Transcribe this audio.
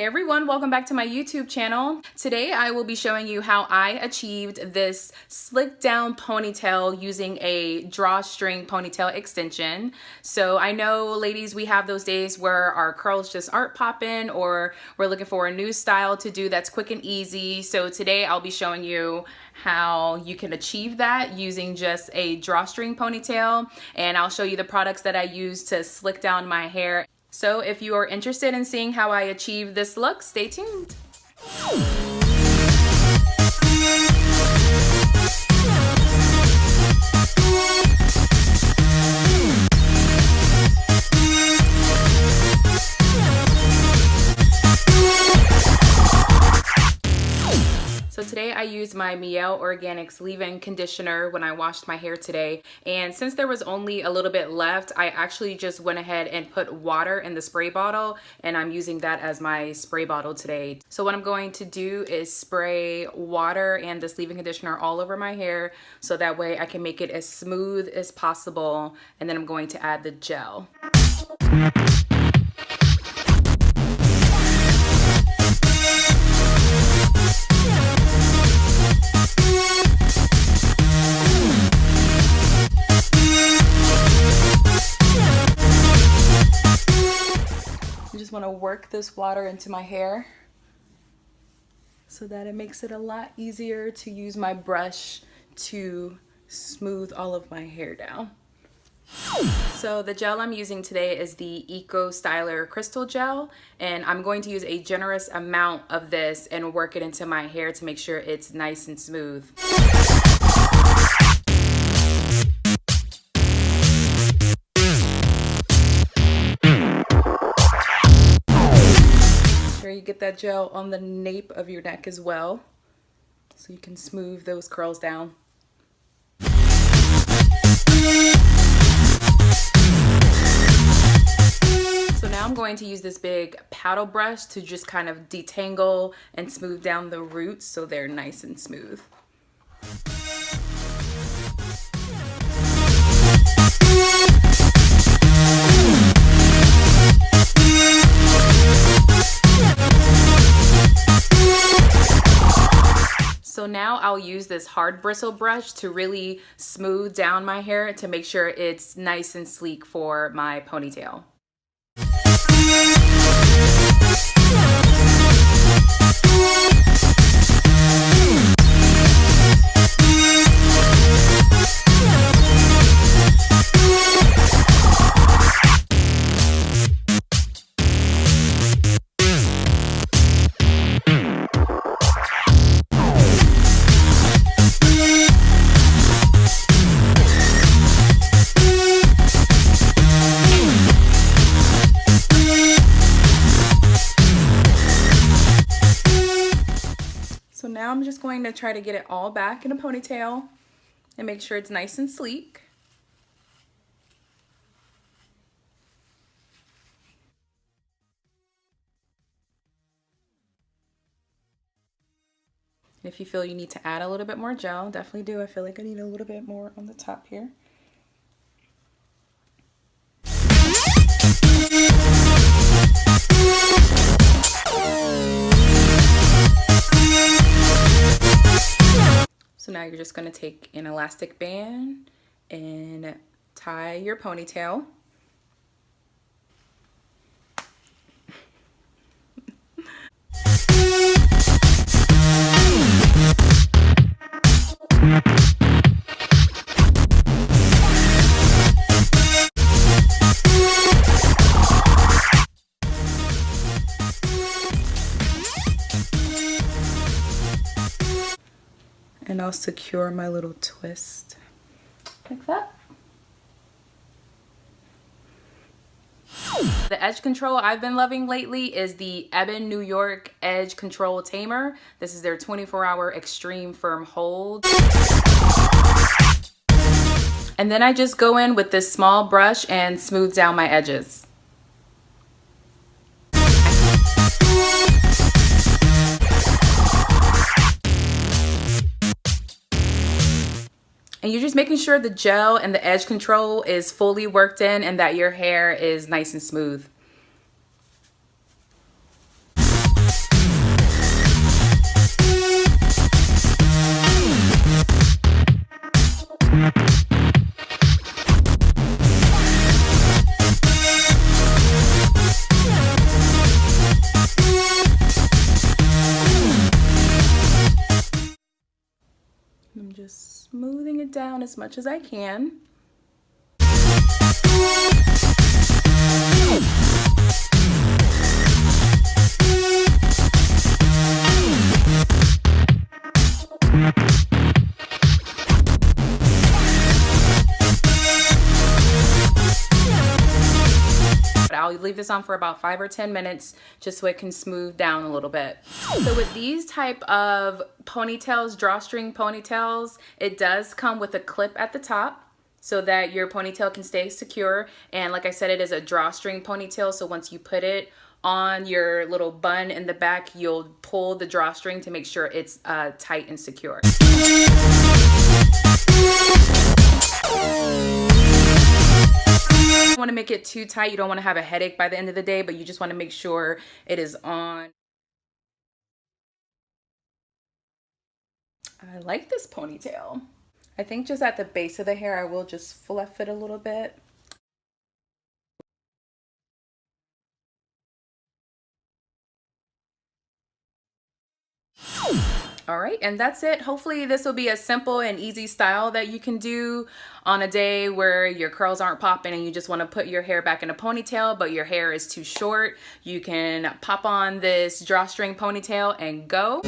Hey everyone, welcome back to my YouTube channel. Today I will be showing you how I achieved this slick down ponytail using a drawstring ponytail extension. So I know, ladies, we have those days where our curls just aren't popping, or we're looking for a new style to do that's quick and easy. So today I'll be showing you how you can achieve that using just a drawstring ponytail, and I'll show you the products that I use to slick down my hair. So if you are interested in seeing how I achieve this look, stay tuned. So today I used my Mielle Organics leave-in conditioner when I washed my hair today, and since there was only a little bit left, I actually just went ahead and put water in the spray bottle, and I'm using that as my spray bottle today. So what I'm going to do is spray water and this leave-in conditioner all over my hair so that way I can make it as smooth as possible, and then I'm going to add the gel. Want to work this water into my hair so that it makes it a lot easier to use my brush to smooth all of my hair down. So the gel I'm using today is the Style Krystal Gel, and I'm going to use a generous amount of this and work it into my hair to make sure it's nice and smooth. You get that gel on the nape of your neck as well, so you can smooth those curls down. So now I'm going to use this big paddle brush to just kind of detangle and smooth down the roots so they're nice and smooth. So now I'll use this hard bristle brush to really smooth down my hair to make sure it's nice and sleek for my ponytail. So now I'm just going to try to get it all back in a ponytail and make sure it's nice and sleek. If you feel you need to add a little bit more gel, definitely do. I feel like I need a little bit more on the top here. So now you're just going to take an elastic band and tie your ponytail. And I'll secure my little twist like that. The edge control I've been loving lately is the EBIN New York Edge Control Tamer. This is their 24-hour extreme firm hold. And then I just go in with this small brush and smooth down my edges. And you're just making sure the gel and the edge control is fully worked in and that your hair is nice and smooth. I'm just smoothing it down as much as I can. I'll leave this on for about 5 or 10 minutes just so it can smooth down a little bit. So with these type of ponytails, drawstring ponytails, it does come with a clip at the top so that your ponytail can stay secure. And like I said, it is a drawstring ponytail, so once you put it on your little bun in the back, you'll pull the drawstring to make sure it's tight and secure. You don't want to make it too tight. You don't want to have a headache by the end of the day, but you just want to make sure it is on. I like this ponytail. I think just at the base of the hair, I will just fluff it a little bit. All right, and that's it. Hopefully this will be a simple and easy style that you can do on a day where your curls aren't popping and you just want to put your hair back in a ponytail, but your hair is too short. You can pop on this drawstring ponytail and go.